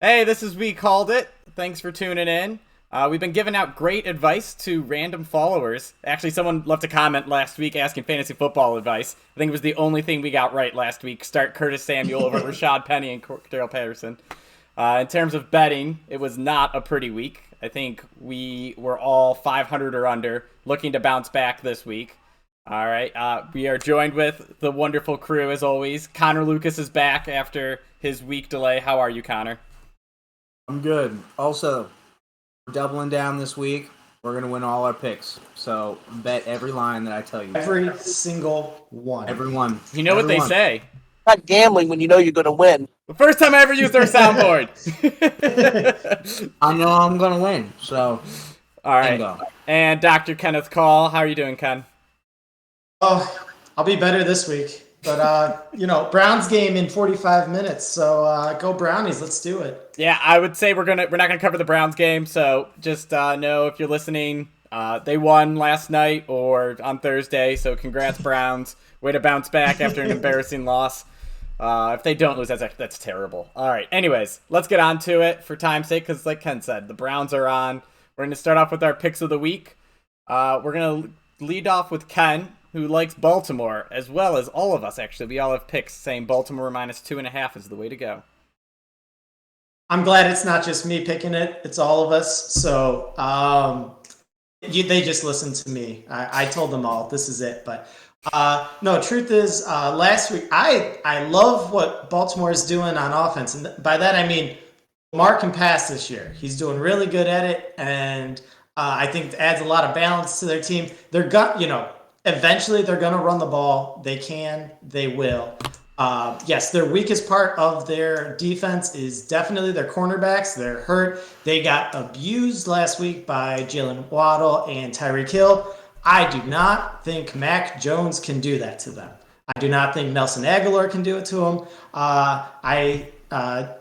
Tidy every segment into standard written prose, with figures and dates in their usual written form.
Hey, this is We Kalled It. Thanks for tuning in. We've been giving out great advice to random followers. Actually, someone left a comment last week asking fantasy football advice. I think it was the only thing we got right last week. Start Curtis Samuel over Rashad Penny and Cordell Patterson. In terms of betting, it was not a pretty week. I think we were all 500 or under, looking to bounce back this week. All right. We are joined with the wonderful crew as always. Connor Lucas is back after his week delay. How are you, Connor? I'm good. Also, we're doubling down this week. We're going to win all our picks. So bet every line that I tell you. Every single one. Everyone. You know what they say. Not gambling when you know you're going to win. The first time I ever used our soundboard. I know I'm going to win. So, all right. And Dr. Kenneth Call. How are you doing, Ken? Oh, I'll be better this week. But, Browns game in 45 minutes. So go Brownies. Let's do it. Yeah, I would say we're not gonna cover the Browns game. So just know if you're listening, they won last night or on Thursday. So congrats, Browns. Way to bounce back after an embarrassing loss. If they don't lose, that's terrible. All right. Anyways, let's get on to it for time's sake, because like Ken said, the Browns are on. We're going to start off with our picks of the week. We're going to lead off with Ken, who likes Baltimore, as well as all of us, actually. We all have picks saying Baltimore minus 2.5 is the way to go. I'm glad it's not just me picking it. It's all of us. So they just listened to me. I told them all, this is it. But no, truth is, last week, I love what Baltimore is doing on offense. And by that, I mean, Lamar can pass this year. He's doing really good at it. And I think it adds a lot of balance to their team. Eventually they're going to run the ball. They can, they will. Yes, their weakest part of their defense is definitely their cornerbacks. They're hurt. They got abused last week by Jalen Waddle and Tyreek Hill. I do not think Mac Jones can do that to them. I do not think Nelson Aguilar can do it to him. I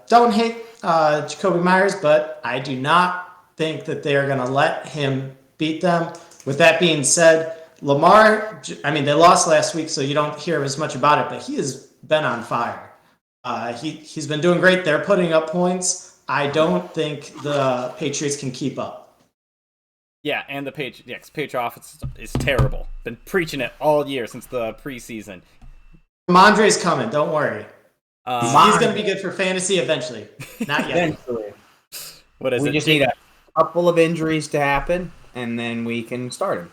don't hate Jacoby Myers, but I do not think that they're going to let him beat them. With that being said, Lamar, they lost last week, so you don't hear as much about it, but he has been on fire. He's been doing great. They're putting up points. I don't think the Patriots can keep up. Yeah, and the Patriots offense is terrible. Been preaching it all year since the preseason. Mondre's coming. Don't worry. He's going to be good for fantasy eventually. Not yet. Eventually. What is we it? just need a couple of injuries to happen, and then we can start him.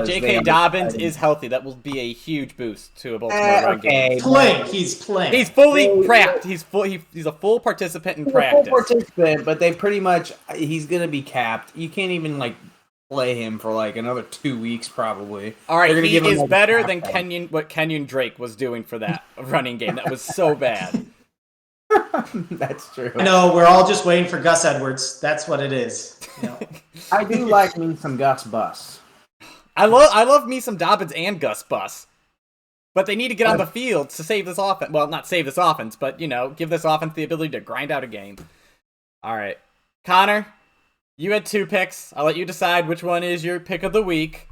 J.K. Dobbins is healthy. That will be a huge boost to a Baltimore run game. He's playing. He's fully practiced. He's a full participant in practice. Full participant, but he's going to be capped. You can't even play him for another 2 weeks probably. All right, he is better than what Kenyon Drake was doing for that running game. That was so bad. That's true. No, we're all just waiting for Gus Edwards. That's what it is. I do like me some Gus Bus. I love me some Dobbins and Gus Bus. But they need to get on the field to save this offense. Well, not save this offense, but, give this offense the ability to grind out a game. All right. Connor, you had 2 picks. I'll let you decide which one is your pick of the week.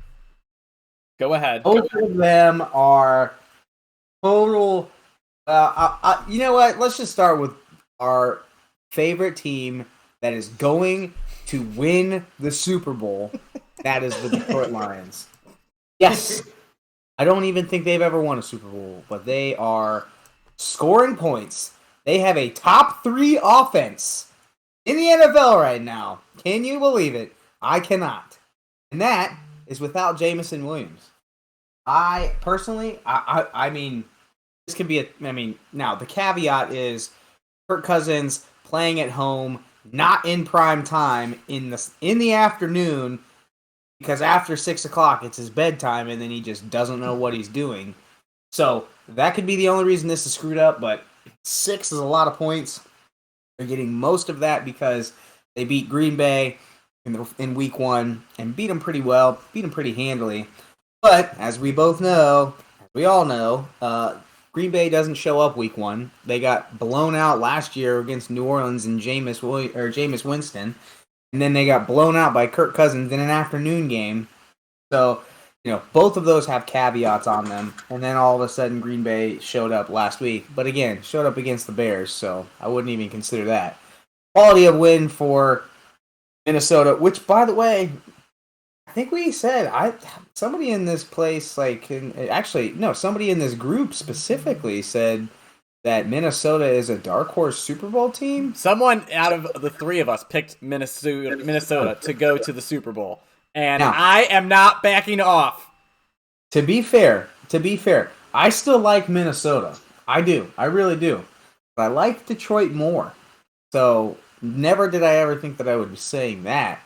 Go ahead. Both of them are total... you know what? Let's just start with our favorite team that is going to win the Super Bowl. That is the Detroit Lions. Yes. I don't even think they've ever won a Super Bowl, but they are scoring points. They have a top 3 offense in the NFL right now. Can you believe it? I cannot. And that is without Jameson Williams. I personally, this could be now the caveat is Kirk Cousins playing at home, not in prime time in the afternoon, because after 6 o'clock it's his bedtime and then he just doesn't know what he's doing. So that could be the only reason this is screwed up, but 6 is a lot of points. They're getting most of that because they beat Green Bay in week 1 and beat them pretty well, beat them pretty handily. But as we all know, Green Bay doesn't show up week 1. They got blown out last year against New Orleans and Jameis Winston. And then they got blown out by Kirk Cousins in an afternoon game. So, both of those have caveats on them. And then all of a sudden Green Bay showed up last week. But again, showed up against the Bears, so I wouldn't even consider that. quality of win for Minnesota, which, by the way, I think we said somebody in this place, somebody in this group specifically said that Minnesota is a dark horse Super Bowl team. Someone out of the three of us picked Minnesota to go to the Super Bowl, and Now, I am not backing off. To be fair, I still like Minnesota. I do. I really do. But I like Detroit more. So never did I ever think that I would be saying that.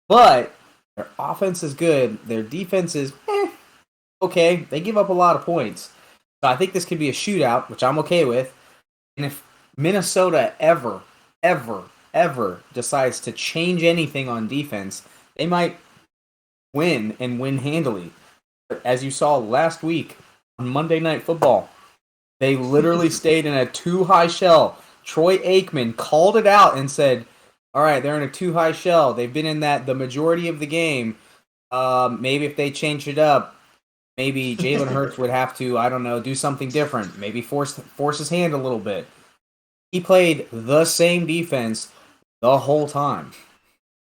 But their offense is good. Their defense is okay. They give up a lot of points. So I think this could be a shootout, which I'm okay with. And if Minnesota ever decides to change anything on defense, they might win and win handily. But as you saw last week on Monday Night Football, they literally stayed in a too-high shell. Troy Aikman called it out and said, all right, they're in a too-high shell. They've been in that the majority of the game. Maybe if they change it up, maybe Jalen Hurts would have to, I don't know, do something different. Maybe force his hand a little bit. He played the same defense the whole time.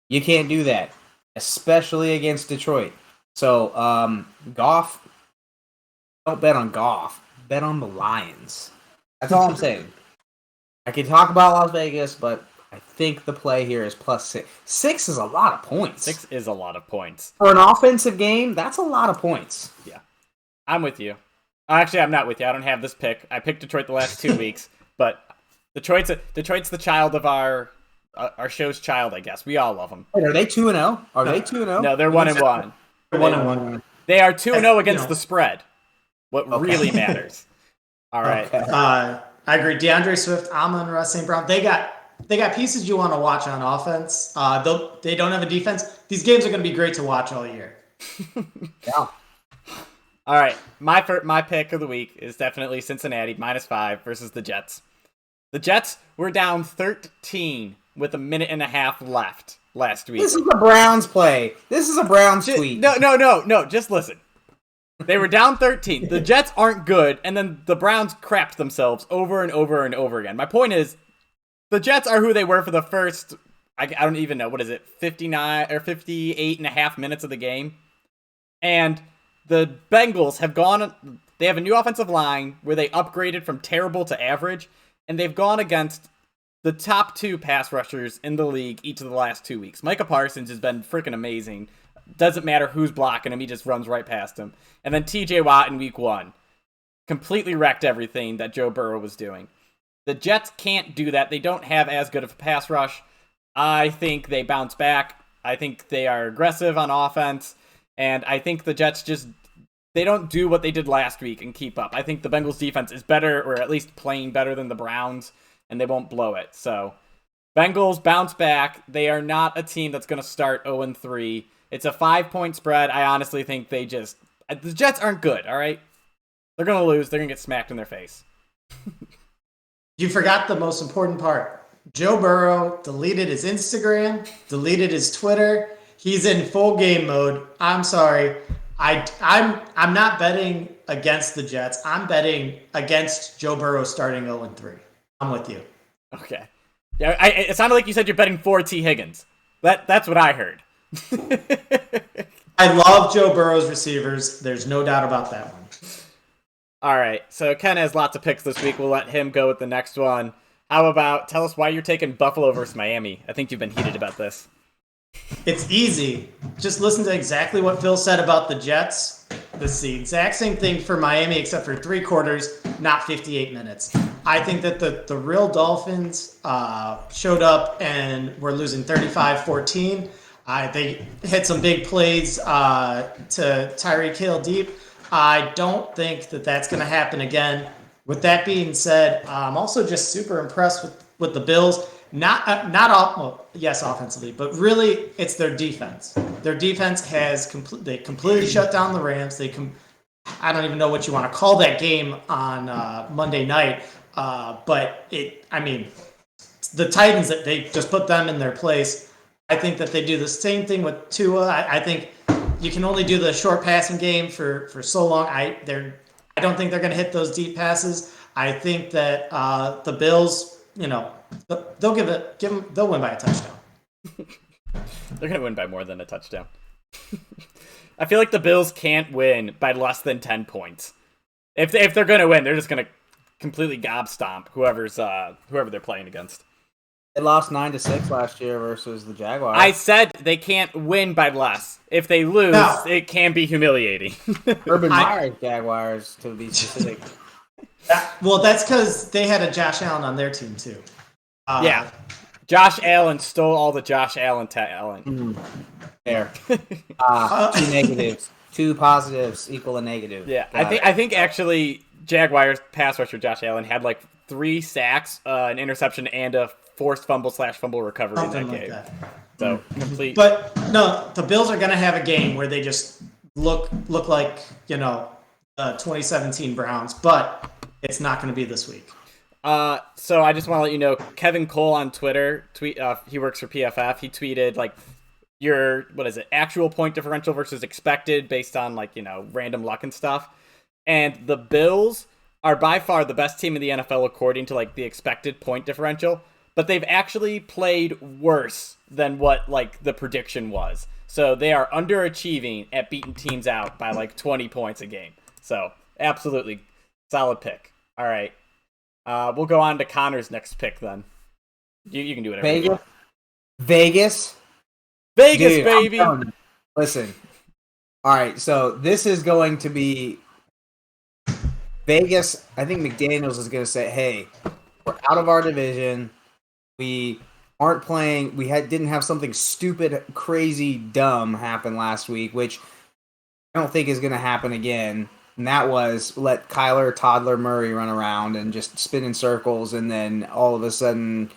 You can't do that, especially against Detroit. So, Goff, don't bet on Goff. Bet on the Lions. That's all I'm saying. I can talk about Las Vegas, but I think the play here is +6. 6 is a lot of points. 6 is a lot of points. For an offensive game, that's a lot of points. Yeah. I'm with you. Actually, I'm not with you. I don't have this pick. I picked Detroit the last 2 weeks, but Detroit's the child of our show's child, I guess. We all love them. Wait, are they 2-0? Are they 2-0? No, they're 1-1. 1-1. They are 2-0 against the spread. What really matters. All right. Okay. I agree. DeAndre Swift, Amon-Ra St. Brown. They got pieces you want to watch on offense. They don't have a defense. These games are going to be great to watch all year. Yeah. All right. My pick of the week is definitely Cincinnati -5 versus the Jets. The Jets were down 13 with a minute and a half left last week. This is a Browns play. This is a Browns tweet. No. Just listen. They were down 13. The Jets aren't good, and then the Browns crapped themselves over and over and over again. My point is, the Jets are who they were for the first, I don't even know, what is it, 59 or 58 and a half minutes of the game? And the Bengals they have a new offensive line where they upgraded from terrible to average, and they've gone against the top 2 pass rushers in the league each of the last 2 weeks. Micah Parsons has been freaking amazing. Doesn't matter who's blocking him, he just runs right past him. And then TJ Watt in week 1 completely wrecked everything that Joe Burrow was doing. The Jets can't do that. They don't have as good of a pass rush. I think they bounce back. I think they are aggressive on offense. And I think the Jets they don't do what they did last week and keep up. I think the Bengals defense is better, or at least playing better than the Browns, and they won't blow it. So Bengals bounce back. They are not a team that's going to start 0-3. It's a 5-point spread. I honestly think the Jets aren't good, all right? They're going to lose. They're going to get smacked in their face. You forgot the most important part. Joe Burrow deleted his Instagram, deleted his Twitter. He's in full game mode. I'm sorry. I'm not betting against the Jets. I'm betting against Joe Burrow starting 0-3. I'm with you. Okay. Yeah, it sounded like you said you're betting for T. Higgins. That's what I heard. I love Joe Burrow's receivers. There's no doubt about that one. All right. So Ken has lots of picks this week. We'll let him go with the next one. How about tell us why you're taking Buffalo versus Miami? I think you've been heated about this. It's easy. Just listen to exactly what Phil said about the Jets. It's the exact same thing for Miami, except for 3 quarters, not 58 minutes. I think that the real Dolphins showed up and were losing 35-14. They hit some big plays to Tyreek Hill deep. I don't think that that's going to happen again. With that being said, I'm also just super impressed with the Bills. Yes, offensively, but really it's their defense. Their defense has they completely shut down the Rams. I don't even know what you want to call that game on Monday night, but the Titans, that they just put them in their place. I think that they do the same thing with Tua. I think you can only do the short passing game for so long. I don't think they're going to hit those deep passes. I think that the Bills, They'll they'll win by a touchdown. They're gonna win by more than a touchdown. I feel like the Bills can't win by less than 10 points. If they're gonna win, they're just gonna completely gobstomp whoever they're playing against. They lost 9-6 last year versus the Jaguars. I said they can't win by less. If they lose, it can be humiliating. Urban Meyer's Jaguars, to be specific. Well, that's because they had a Josh Allen on their team too. Yeah, Josh Allen stole all the Josh Allen talent. There. Two negatives. Two positives equal a negative. Yeah, I think actually Jaguars pass rusher Josh Allen had like 3 sacks, an interception, and a forced fumble/fumble recovery in that game. So complete. But no, the Bills are going to have a game where they just look like 2017 Browns, but it's not going to be this week. So I just want to let you know, Kevin Cole on Twitter he works for PFF. He tweeted like your actual point differential versus expected based on random luck and stuff. And the Bills are by far the best team in the NFL according to the expected point differential, but they've actually played worse than what the prediction was. So they are underachieving at beating teams out by 20 points a game. So absolutely solid pick. All right. We'll go on to Connor's next pick then. You can do whatever. Vegas, dude, baby. Listen. All right, so this is going to be Vegas. I think McDaniels is going to say, "Hey, we're out of our division. We aren't playing. We didn't have something stupid, crazy, dumb happen last week, which I don't think is going to happen again." And that was let Kyler Toddler Murray run around and just spin in circles, and then all of a sudden,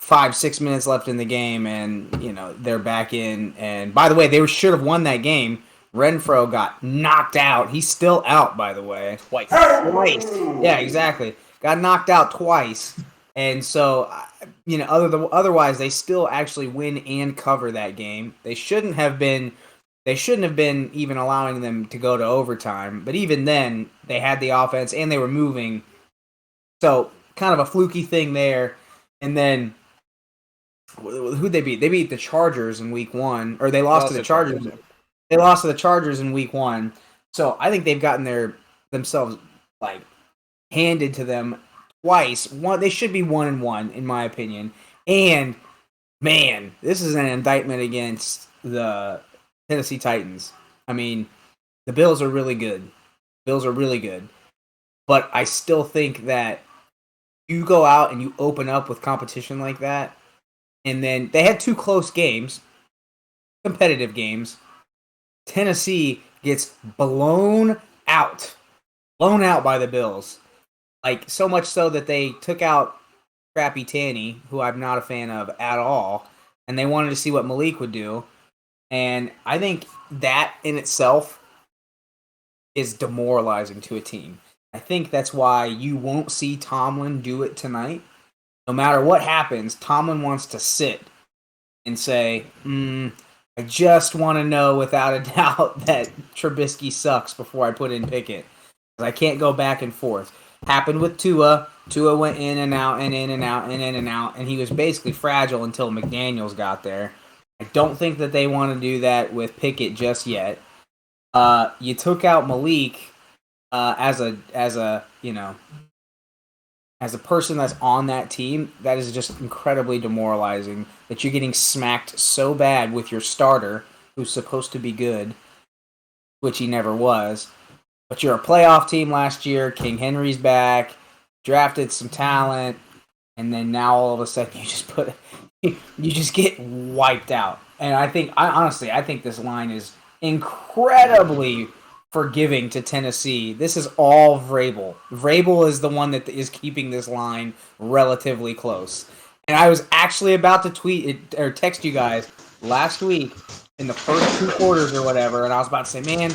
5-6 minutes left in the game, and they're back in. And by the way, they should have won that game. Renfro got knocked out. He's still out, by the way. Twice. Yeah, exactly. Got knocked out twice. And so, otherwise they still actually win and cover that game. They shouldn't have been even allowing them to go to overtime. But even then, they had the offense and they were moving. So, kind of a fluky thing there. And then, who'd they beat? They beat the Chargers in week 1. Or they lost to the Chargers. They lost to the Chargers in week 1. So, I think they've gotten themselves handed to them twice. They should be 1-1, in my opinion. And, man, this is an indictment against the Tennessee Titans. I mean, the Bills are really good. But I still think that you go out and you open up with competition like that, and then they had 2 close games, competitive games. Tennessee gets blown out by the Bills. So much so that they took out Crappy Tanny, who I'm not a fan of at all, and they wanted to see what Malik would do. And I think that in itself is demoralizing to a team. I think that's why you won't see Tomlin do it tonight. No matter what happens, Tomlin wants to sit and say, I just want to know without a doubt that Trubisky sucks before I put in Pickett. Because I can't go back and forth. Happened with Tua. Tua went in and out and in and out and in and out, and he was basically fragile until McDaniels got there. I don't think that they want to do that with Pickett just yet. You took out Malik as a person that's on that team. That is just incredibly demoralizing. That you're getting smacked so bad with your starter, who's supposed to be good, which he never was. But you're a playoff team last year. King Henry's back. Drafted some talent, and then now all of a sudden you just get wiped out. And I think this line is incredibly forgiving to Tennessee. This is all Vrabel. Vrabel is the one that is keeping this line relatively close. And I was actually about to tweet it or text you guys last week in the first 2 quarters or whatever, and I was about to say, man,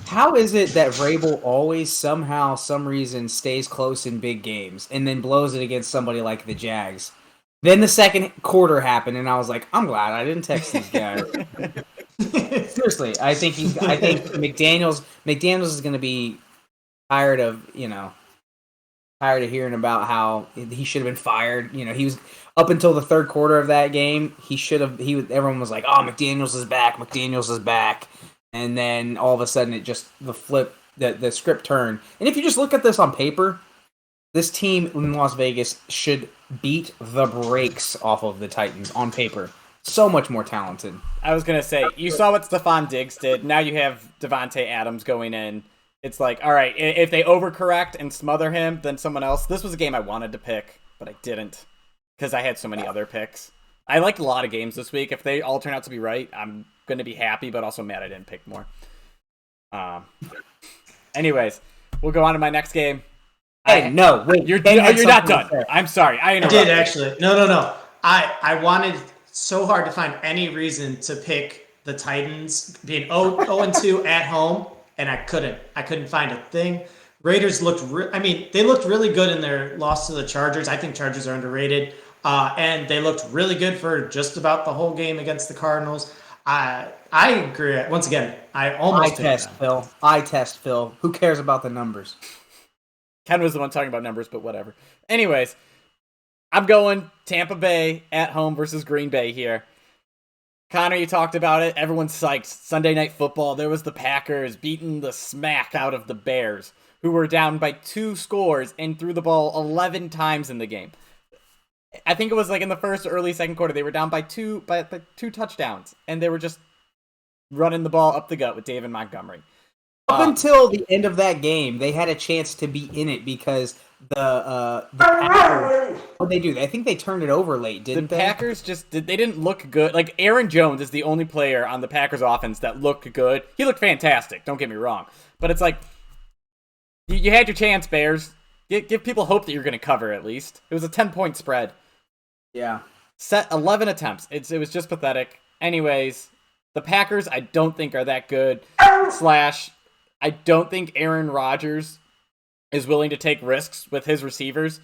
how is it that Vrabel always somehow, some reason, stays close in big games and then blows it against somebody like the Jags? Then the second quarter happened, and I was like, I'm glad I didn't text these guys. Seriously, I think McDaniels is going to be tired of tired of hearing about how he should have been fired. He was up until the third quarter of that game. Everyone was like, "Oh, McDaniels is back. McDaniels is back." And then all of a sudden, the script turned. And if you just look at this on paper, this team in Las Vegas should beat the brakes off of the Titans on paper. So much more talented. I was going to say, you saw what Stephon Diggs did. Now you have Devontae Adams going in. It's like, all right, if they overcorrect and smother him, then someone else. This was a game I wanted to pick, but I didn't because I had so many other picks. I liked a lot of games this week. If they all turn out to be right, I'm going to be happy, but also mad I didn't pick more. Anyways, we'll go on to my next game. Hey, no, wait. You're not done. I'm sorry. I did, actually. No. I wanted so hard to find any reason to pick the Titans being 0-2 at home, and I couldn't. I couldn't find a thing. Raiders looked they looked really good in their loss to the Chargers. I think Chargers are underrated. And they looked really good for just about the whole game against the Cardinals. I agree. Once again, I test Phil. Who cares about the numbers? Ken was the one talking about numbers, but whatever. Anyways, I'm going Tampa Bay at home versus Green Bay here. Connor, you talked about it. Everyone's psyched. Sunday Night Football. There was the Packers beating the smack out of the Bears, who were down by 2 scores and threw the ball 11 times in the game. I think it was like in the first or early second quarter, they were down by two touchdowns, and they were just running the ball up the gut with David Montgomery. Up until the end of that game, they had a chance to be in it because the Packers, what they do? I think they turned it over late, didn't they? The Packers they didn't look good. Like, Aaron Jones is the only player on the Packers offense that looked good. He looked fantastic, don't get me wrong. But it's like, you had your chance, Bears. Give people hope that you're going to cover at least. It was a 10-point spread. Yeah. Set 11 attempts. It was just pathetic. Anyways, the Packers I don't think are that good. I don't think Aaron Rodgers is willing to take risks with his receivers.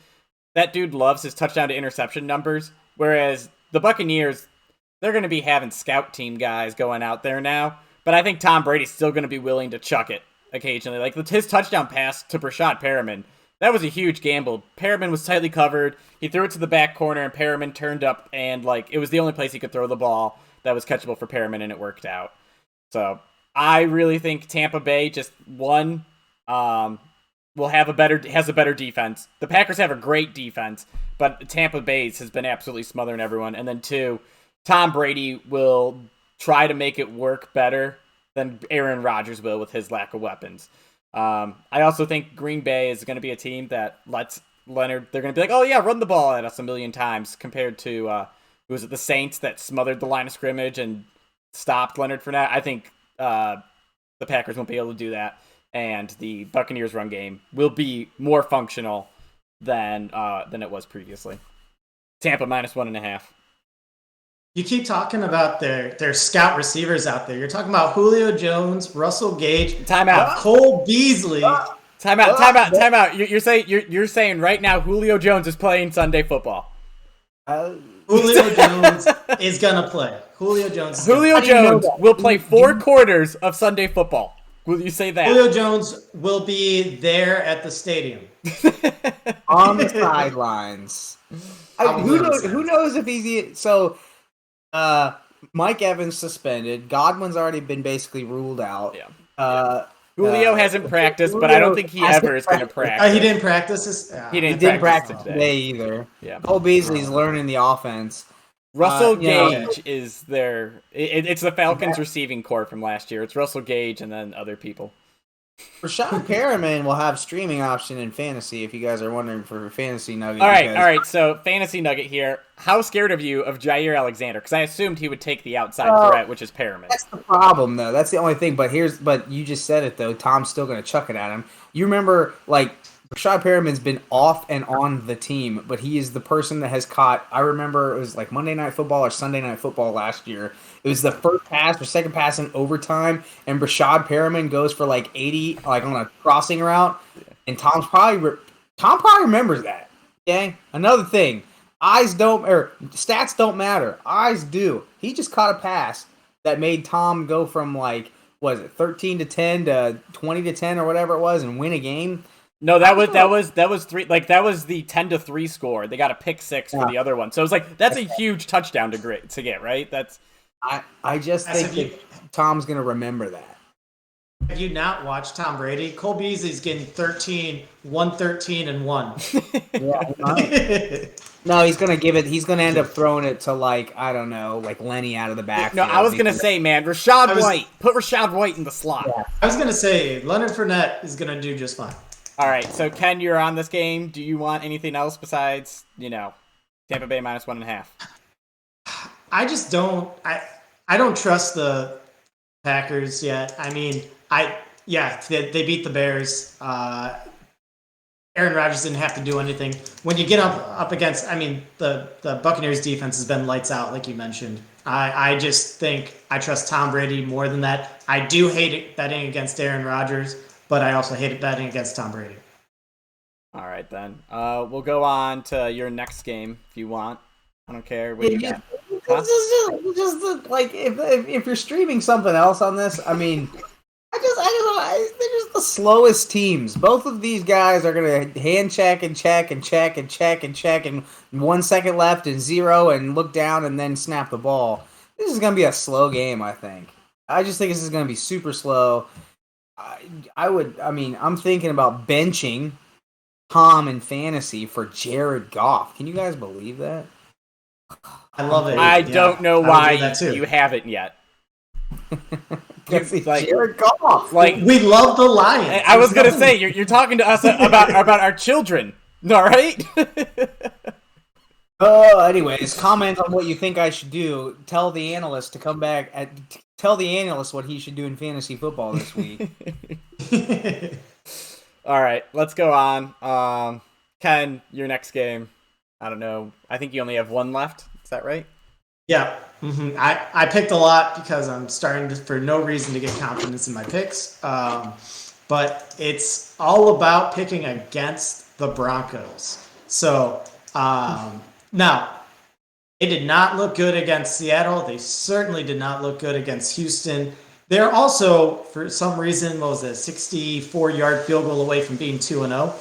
That dude loves his touchdown to interception numbers. Whereas the Buccaneers, they're going to be having scout team guys going out there now. But I think Tom Brady's still going to be willing to chuck it occasionally. Like his touchdown pass to Brashad Perriman, that was a huge gamble. Perriman was tightly covered. He threw it to the back corner, and Perriman turned up, and it was the only place he could throw the ball that was catchable for Perriman, and it worked out. So I really think Tampa Bay has a better defense. The Packers have a great defense, but Tampa Bay's has been absolutely smothering everyone. And then 2, Tom Brady will try to make it work better than Aaron Rodgers will with his lack of weapons. I also think Green Bay is going to be a team that lets Leonard. They're going to be like, oh yeah, run the ball at us a million times, compared to the Saints that smothered the line of scrimmage and stopped Leonard Fournette. I think the Packers won't be able to do that, and the Buccaneers' run game will be more functional than it was previously. Tampa -1.5. You keep talking about their scout receivers out there. You're talking about Julio Jones, Russell Gage, Timeout. Cole Beasley. Timeout. You're saying right now Julio Jones is playing Sunday football. Julio Jones is gonna play. Julio Jones will play 4 quarters of Sunday football. Will you say that? Julio Jones will be there at the stadium. On the sidelines. Who knows if he's... So, Mike Evans suspended. Godwin's already been basically ruled out. Yeah. Julio hasn't practiced, but I don't think he ever is going to practice. He didn't practice. He didn't practice today either. Yeah. Cole Beasley's learning the offense. Russell Gage is their... It's the Falcons receiving core from last year. It's Russell Gage and then other people. Rashad Perriman will have streaming option in fantasy if you guys are wondering for fantasy nugget. All right. So fantasy nugget here. How scared of you of Jair Alexander? Because I assumed he would take the outside threat, which is Perriman. That's the problem, though. That's the only thing. But you just said it though. Tom's still going to chuck it at him. You remember, Rashad Perriman's been off and on the team, but he is the person that has caught. I remember it was like Monday Night Football or Sunday Night Football last year. It was the first pass or second pass in overtime, and Rashad Perriman goes for 80, on a crossing route, and Tom probably remembers that. Okay, another thing, stats don't matter. Eyes do. He just caught a pass that made Tom go from 13 to 10 to 20 to 10 or whatever it was and win a game. No, that was 3. Like that was the 10-3 score. They got a pick 6 for the other one. So it was like that's a huge touchdown to get, right? That's I just think that Tom's gonna remember that. Have you not watched Tom Brady? Cole Beasley's getting 13, 113, and 1. Yeah, no, he's gonna give it. He's gonna end up throwing it to I don't know, like Lenny out of the backfield. No, I was gonna say, man, White. Put Rashad White in the slot. Yeah. I was gonna say Leonard Fournette is gonna do just fine. All right, so Ken, you're on this game. Do you want anything else besides Tampa Bay -1.5? I just don't. I don't trust the Packers yet. I mean, they beat the Bears. Aaron Rodgers didn't have to do anything. When you get up against, I mean, the Buccaneers defense has been lights out, like you mentioned. I just think I trust Tom Brady more than that. I do hate it betting against Aaron Rodgers, but I also hate it betting against Tom Brady. All right, then. We'll go on to your next game if you want. I don't care what you got. Just if you're streaming something else on this, I mean, they're just the slowest teams. Both of these guys are gonna hand check and check and check and check and check and 1 second left and 0 and look down and then snap the ball. This is gonna be a slow game, I think. I just think this is gonna be super slow. I'm thinking about benching Tom in fantasy for Jared Goff. Can you guys believe that? I love it. I don't know why you haven't yet. Jared Goff. We love the Lions. I was gonna say you're talking to us about our children, all right? Anyways, comment on what you think I should do. Tell the analyst to come back. Tell the analyst what he should do in fantasy football this week. All right, let's go on. Ken, your next game. I don't know. I think you only have one left. Is that right? Yeah. Mm-hmm. I picked a lot because I'm starting to, for no reason, to get confidence in my picks. But it's all about picking against the Broncos. So now, they did not look good against Seattle. They certainly did not look good against Houston. They're also, for some reason, 64-yard field goal away from being 2-0.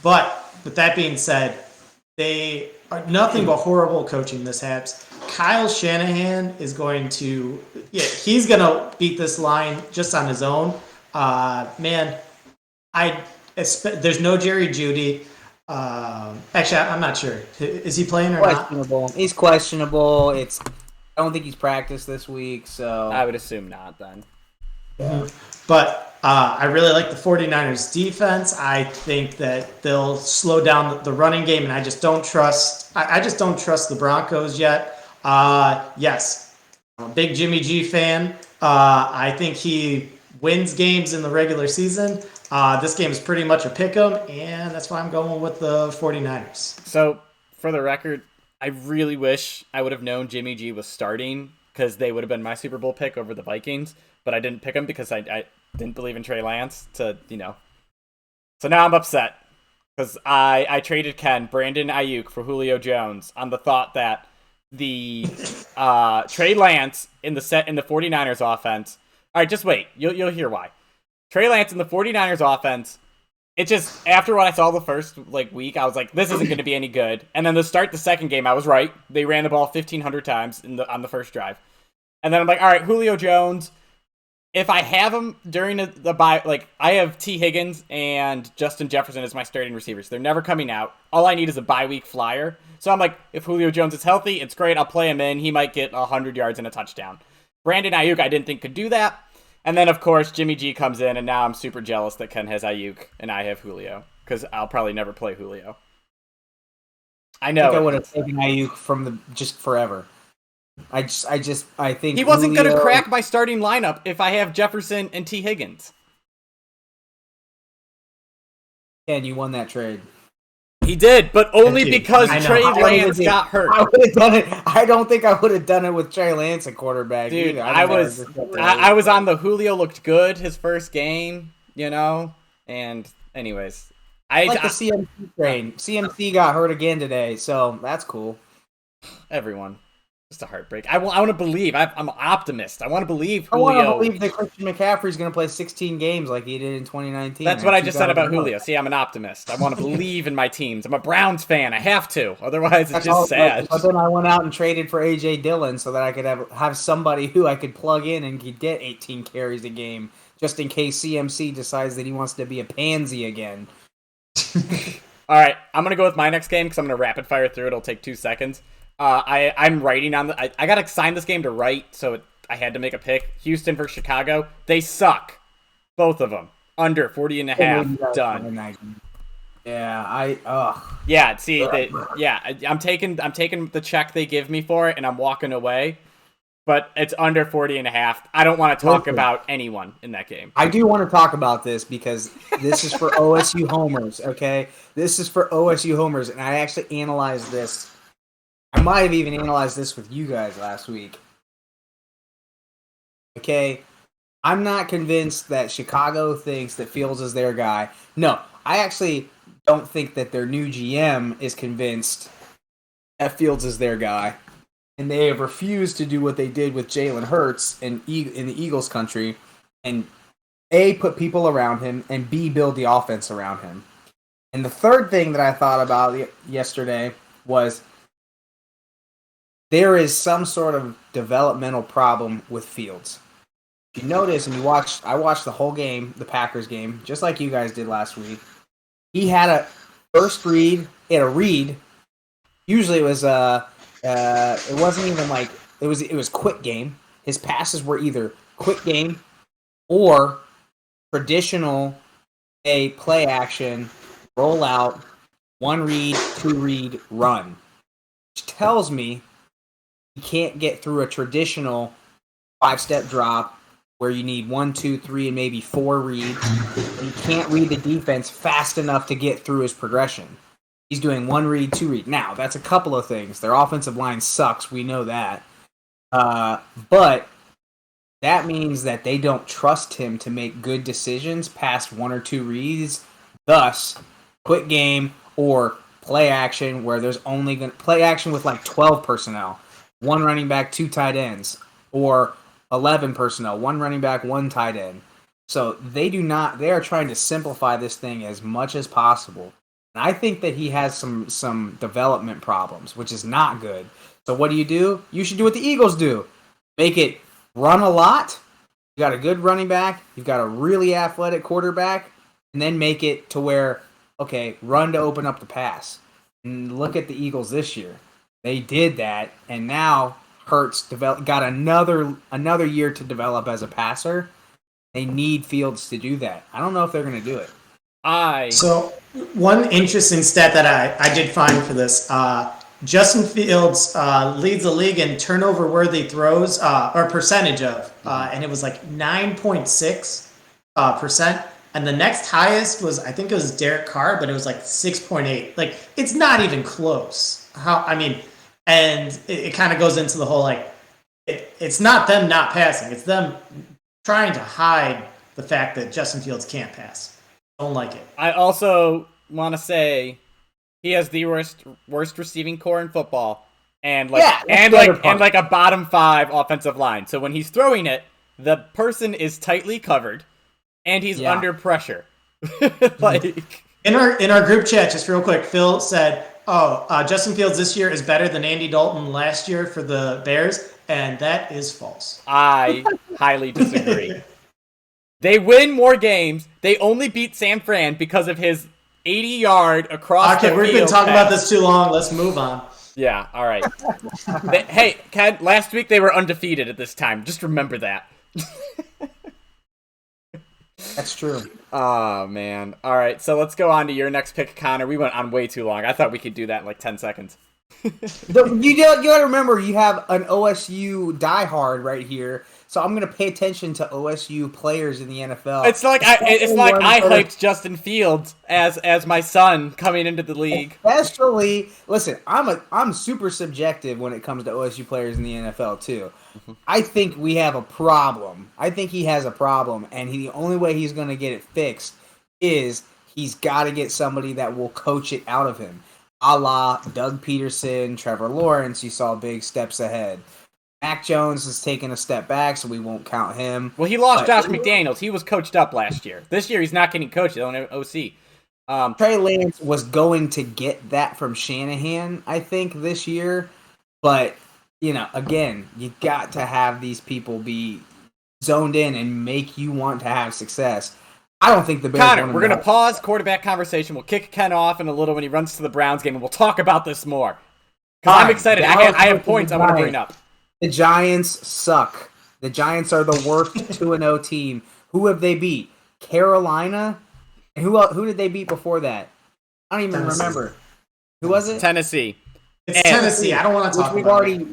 But with that being said, they are nothing but horrible coaching mishaps. Kyle Shanahan is going to, he's going to beat this line just on his own. There's no Jerry Jeudy. Actually, I'm not sure. Is he playing or not? He's questionable. I don't think he's practiced this week, so I would assume not then. Yeah. But I really like the 49ers defense. I think that they'll slow down the running game, and I just don't trust the Broncos yet. Yes, I'm a big Jimmy G fan. I think he wins games in the regular season. This game is pretty much a pick-em, and that's why I'm going with the 49ers. So, for the record, I really wish I would have known Jimmy G was starting because they would have been my Super Bowl pick over the Vikings, but I didn't pick him because I didn't believe in Trey Lance So now I'm upset because I traded Brandon Ayuk for Julio Jones on the thought that the Trey Lance in the 49ers offense. All right, just wait. You'll hear why. Trey Lance in the 49ers offense, it just, after what I saw the first week, I was like, this isn't going to be any good. And then to start the second game, I was right. They ran the ball 1,500 times on the first drive. And then I'm like, all right, Julio Jones, if I have him during the bye, I have T. Higgins and Justin Jefferson as my starting receivers. They're never coming out. All I need is a bye week flyer. So I'm like, if Julio Jones is healthy, it's great. I'll play him in. He might get 100 yards and a touchdown. Brandon Ayuk, I didn't think could do that. And then, of course, Jimmy G comes in, and now I'm super jealous that Ken has Ayuk and I have Julio, because I'll probably never play Julio. I know. I would have taken Ayuk just forever. I think he wasn't going to crack my starting lineup if I have Jefferson and T. Higgins. And you won that trade. He did, but only because Trey Lance got hurt. I would have done it. I don't think I would have done it with Trey Lance at quarterback. Dude, I was on the Julio looked good his first game, and anyways. I like the CMC train. CMC got hurt again today, so that's cool. Everyone. Just a heartbreak. I want to believe. I'm an optimist. I want to believe I want to Julio. believe that Christian McCaffrey is going to play 16 games like he did in 2019. That's what I just said about 2001. Julio. See, I'm an optimist. I want to believe in my teams. I'm a Browns fan. I have to. Otherwise, it's That's just all, sad. but then I went out and traded for A.J. Dillon so that I could have somebody who I could plug in and could get 18 carries a game, just in case CMC decides that he wants to be a pansy again. All right, I'm gonna go with my next game because I'm gonna rapid fire through it. It'll take 2 seconds. I'm writing on I gotta sign this game to write, so I had to make a pick. Houston versus Chicago. They suck, both of them. Under 40.5. Done. Yeah, Yeah, see, I'm taking the check they give me for it, and I'm walking away. But it's under 40.5. I don't want to talk about anyone in that game. I do want to talk about this because this is for OSU homers, okay? This is for OSU homers, and I actually analyzed this. I might have even analyzed this with you guys last week. Okay? I'm not convinced that Chicago thinks that Fields is their guy. No, I actually don't think that their new GM is convinced that Fields is their guy. And they have refused to do what they did with Jalen Hurts in the Eagles country and A, put people around him, and B, build the offense around him. And the third thing that I thought about yesterday was there is some sort of developmental problem with Fields. If you notice, and I watched the whole game, the Packers game, just like you guys did last week. He had a first read, he had a read. Usually it was it wasn't even like it was quick game. His passes were either quick game or traditional play action, roll out, 1 read, 2 read, run. Which tells me you can't get through a traditional 5-step drop where you need 1, 2, 3, and maybe 4 reads. You can't read the defense fast enough to get through his progression. He's doing 1 read, 2 read. Now, that's a couple of things. Their offensive line sucks. We know that. But that means that they don't trust him to make good decisions past 1 or 2 reads. Thus, quick game or play action where there's only going to play action with like 12 personnel. 1 running back, 2 tight ends. Or 11 personnel. 1 running back, 1 tight end. So they are trying to simplify this thing as much as possible. And I think that he has some development problems, which is not good. So what do? You should do what the Eagles do. Make it run a lot. You got a good running back. You've got a really athletic quarterback. And then make it to where, okay, run to open up the pass. And look at the Eagles this year. They did that, and now Hurts got another year to develop as a passer. They need Fields to do that. I don't know if they're going to do it. So one interesting stat that I did find for this, Justin Fields leads the league in turnover-worthy throws, or percentage of, and it was like 9.6%. And the next highest was, I think it was Derek Carr, but it was like 6.8. Like, it's not even close. And it kind of goes into the whole, like, it's not them not passing. It's them trying to hide the fact that Justin Fields can't pass. Don't like it. I also want to say he has the worst receiving core in football, and like a bottom 5 offensive line. So when he's throwing it, the person is tightly covered, and he's under pressure. Like in our group chat, just real quick, Phil said, Justin Fields this year is better than Andy Dalton last year for the Bears, and that is false. I highly disagree. They win more games. They only beat San Fran because of his 80-yard across the field. Okay, we've been talking about this too long. Let's move on. Yeah, all right. Hey, Ken, last week they were undefeated at this time. Just remember that. That's true. Oh, man. All right, so let's go on to your next pick, Connor. We went on way too long. I thought we could do that in like 10 seconds. You got to remember, you have an OSU diehard right here, so I'm going to pay attention to OSU players in the NFL. It's like I hyped Justin Fields as my son coming into the league. Especially, listen, I'm super subjective when it comes to OSU players in the NFL too. Mm-hmm. I think we have a problem. I think he has a problem, and the only way he's going to get it fixed is he's got to get somebody that will coach it out of him. a la Doug Peterson, Trevor Lawrence, you saw big steps ahead. Mac Jones has taken a step back, so we won't count him. Well, he lost Josh McDaniels. He was coached up last year. This year, he's not getting coached. They don't have OC. Trey Lance was going to get that from Shanahan, I think, this year. But, again, you got to have these people be zoned in and make you want to have success. I don't think the Bears. Connor, we're going to pause quarterback conversation. We'll kick Ken off in a little when he runs to the Browns game, and we'll talk about this more. Because I'm excited. I have points I want to bring up. The Giants suck. The Giants are the worst 2-0 team. Who have they beat? Carolina? And who did they beat before that? I don't even remember. Who was it? Tennessee. It's Tennessee. I don't want to talk about it. We've already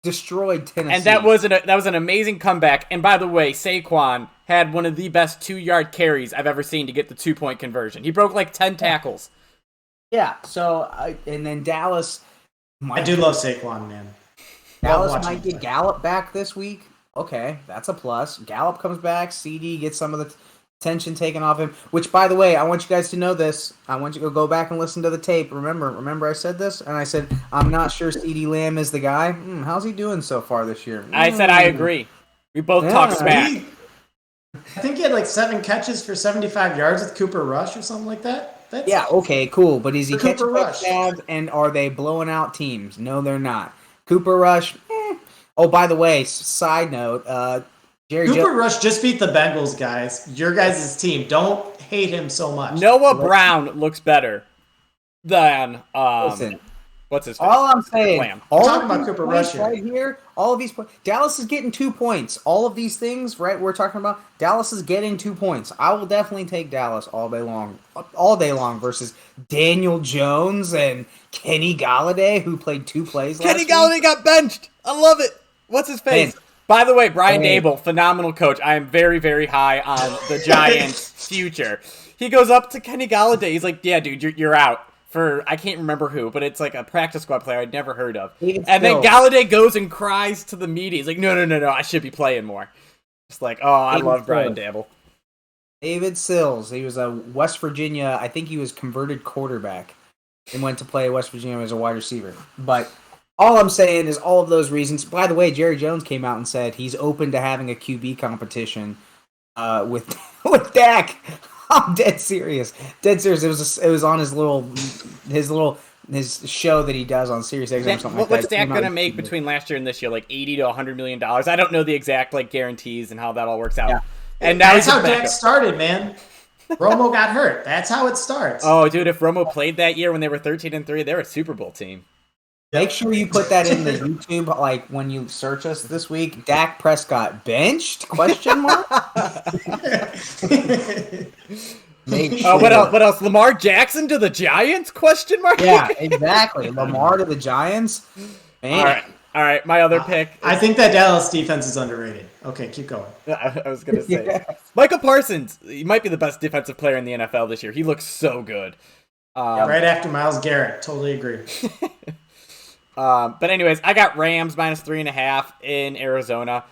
destroyed Tennessee. And that was an amazing comeback. And by the way, Saquon had one of the best 2-yard carries I've ever seen to get the 2-point conversion. He broke like 10 tackles. Yeah. So and then Dallas. I do love Saquon, man. Dallas might get Gallup back this week. Okay, that's a plus. Gallup comes back. CD gets some of the tension taken off him. Which, by the way, I want you guys to know this. I want you to go back and listen to the tape. Remember I said this? And I said, I'm not sure CD Lamb is the guy. How's he doing so far this year? I said I agree. We both talked smack. I think he had like 7 catches for 75 yards with Cooper Rush or something like that. Yeah, okay, cool. But is he catching touchdowns, and are they blowing out teams? No, they're not. Cooper Rush, Oh, by the way, side note, Cooper Rush just beat the Bengals, guys. Your guys' team. Don't hate him so much. Noah Brown looks better than listen, what's his face? All I'm saying, I'm talking about Cooper Rush right here. All of these points. Dallas is getting 2 points. All of these things, right? We're talking about Dallas is getting 2 points. I will definitely take Dallas all day long versus Daniel Jones and Kenny Galladay, who played 2 plays last week. Kenny Galladay got benched. I love it. What's his face? By the way, Brian Dable, phenomenal coach. I am very, very high on the Giants' future. He goes up to Kenny Galladay. He's like, yeah, dude, you're out. For, I can't remember who, but it's like a practice squad player I'd never heard of. Then Galladay goes and cries to the media. He's like, no, I should be playing more. It's like, oh, I love Brian Dable. David Sills, he was a West Virginia, I think he was converted quarterback and went to play West Virginia as a wide receiver. But all I'm saying is all of those reasons. By the way, Jerry Jones came out and said he's open to having a QB competition with Dak. I'm dead serious. It was on his show that he does on Sirius XM or something like that. What's Dak gonna make between last year and this year? Like $80 to $100 million. I don't know the exact guarantees and how that all works out. Yeah. And now that's how Dak started, man. Romo got hurt. That's how it starts. Oh, dude, if Romo played that year when they were 13-3, they're a Super Bowl team. Make sure you put that in the YouTube, like when you search us this week. Dak Prescott benched? Question mark. Make sure. What else? Lamar Jackson to the Giants? Question mark. Yeah, exactly. Lamar to the Giants. Man. All right. My other pick. I think that Dallas defense is underrated. Okay, keep going. I was gonna say Michael Parsons. He might be the best defensive player in the NFL this year. He looks so good. Right after Myles Garrett. Totally agree. But anyways, I got Rams -3.5 in Arizona.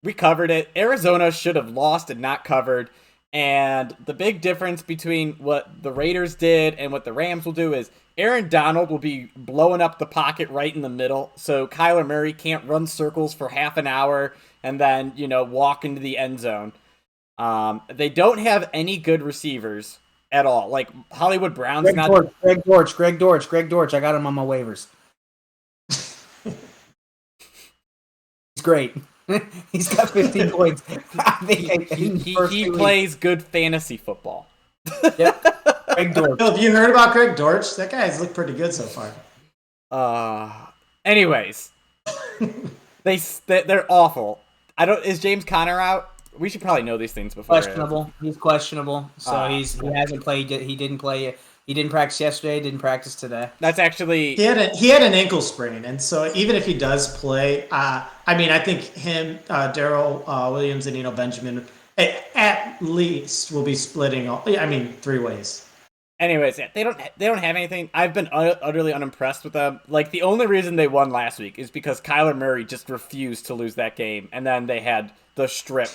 We covered it. Arizona should have lost and not covered. And the big difference between what the Raiders did and what the Rams will do is Aaron Donald will be blowing up the pocket right in the middle. So Kyler Murray can't run circles for half an hour and then, walk into the end zone. They don't have any good receivers at all. Like Hollywood Brown's Greg Dortch. I got him on my waivers. He's great. He's got 15 points. He plays good fantasy football. Yep. Greg Dortch. Have you heard about Greg Dortch? That guy's looked pretty good so far. Anyways, they're awful. Is James Conner out? We should probably know these things before. Questionable. He's questionable. So he hasn't played yet. He didn't play. He didn't practice yesterday. Didn't practice today. That's actually he had an ankle sprain, and so even if he does play, I think him, Darrell Williams, and Benjamin at least will be splitting. 3 ways. Anyways, they don't have anything. I've been utterly unimpressed with them. Like the only reason they won last week is because Kyler Murray just refused to lose that game, and then they had the strip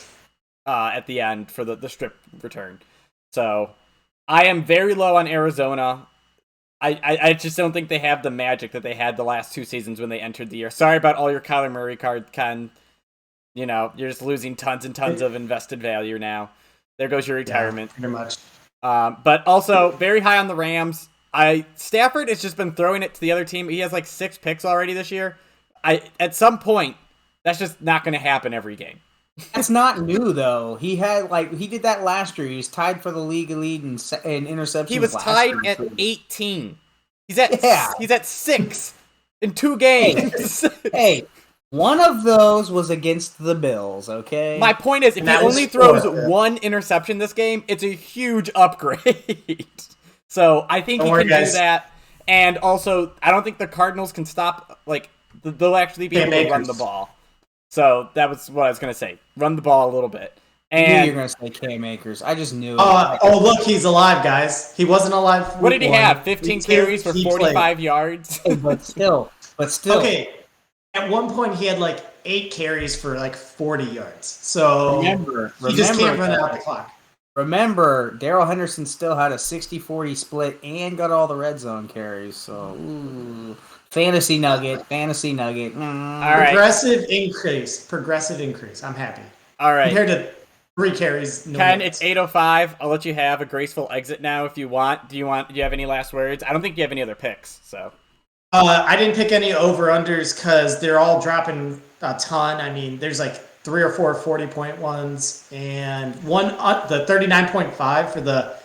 at the end for the strip return. So I am very low on Arizona. I just don't think they have the magic that they had the last 2 seasons when they entered the year. Sorry about all your Kyler Murray card, Ken. You know, you're just losing tons and tons of invested value now. There goes your retirement. Pretty much. But also very high on the Rams. Stafford has just been throwing it to the other team. He has like 6 picks already this year. At some point, that's just not going to happen every game. That's not new though. He did that last year. He was tied for the league lead in interceptions. He was tied at 18. He's at 6 in 2 games. Hey, one of those was against the Bills. Okay. My point is, if he only throws 1 interception this game, it's a huge upgrade. So I think he can do that. And also, I don't think the Cardinals can stop. Like, they'll actually be able to run the ball. So that was what I was going to say. Run the ball a little bit. And I knew you were going to say Cam Akers. I just knew it. Look, he's alive, guys. He wasn't alive. What did he have? 15 carries for 45 yards? But still. Okay. At one point, he had like 8 carries for like 40 yards. So he just can't run out the clock. Remember, Darrell Henderson still had a 60-40 split and got all the red zone carries. So, fantasy nugget. All right. Progressive increase. I'm happy. All right. Compared to 3 carries. Ken, it's 8:05. I'll let you have a graceful exit now if you want. Do you have any last words? I don't think you have any other picks. So. I didn't pick any over-unders because they're all dropping a ton. I mean, there's like 3 or 4 40-point ones, and one the 39.5 for the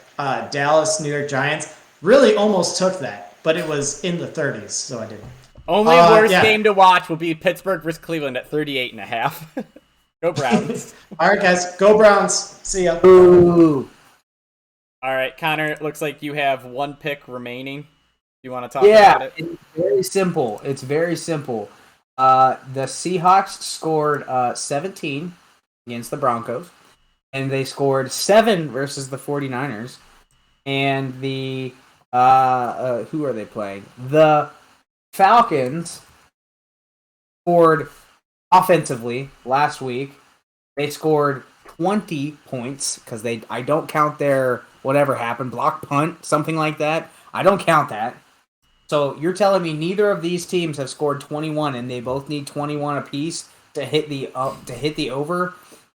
Dallas New York Giants really almost took that, but it was in the 30s, so I didn't. Only worst game to watch will be Pittsburgh versus Cleveland at 38.5. Go Browns. All right, guys, go Browns. See ya. Ooh. All right, Connor. It looks like you have 1 pick remaining. You want to talk about it? Yeah, it's very simple. The Seahawks scored 17 against the Broncos, and they scored 7 versus the 49ers. And the who are they playing? The Falcons scored offensively last week. They scored 20 points because I don't count their whatever happened, block punt, something like that. I don't count that. So you're telling me neither of these teams have scored 21, and they both need 21 apiece to hit the over?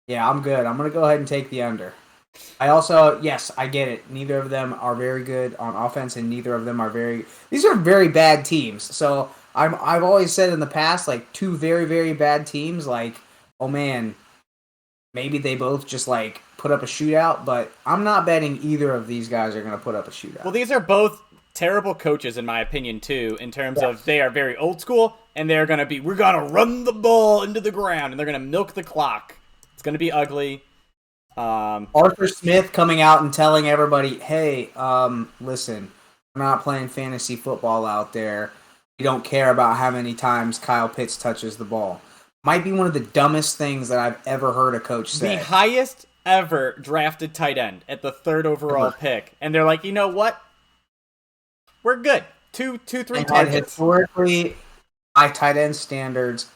Yeah, I'm good. I'm gonna go ahead and take the under. Yes, I get it. Neither of them are very good on offense, and neither of them are these are very bad teams. So I've always said in the past, like 2 very, very bad teams, like, oh man, maybe they both just like put up a shootout, but I'm not betting either of these guys are gonna put up a shootout. Well, these are both terrible coaches, in my opinion, too, in terms of they are very old school, and we're going to run the ball into the ground, and they're going to milk the clock. It's going to be ugly. Arthur Smith coming out and telling everybody, hey, listen, we're not playing fantasy football out there. We don't care about how many times Kyle Pitts touches the ball. Might be one of the dumbest things that I've ever heard a coach say. The highest ever drafted tight end at the 3rd overall pick. And they're like, you know what? We're good. 3 targets. Historically, by tight end standards,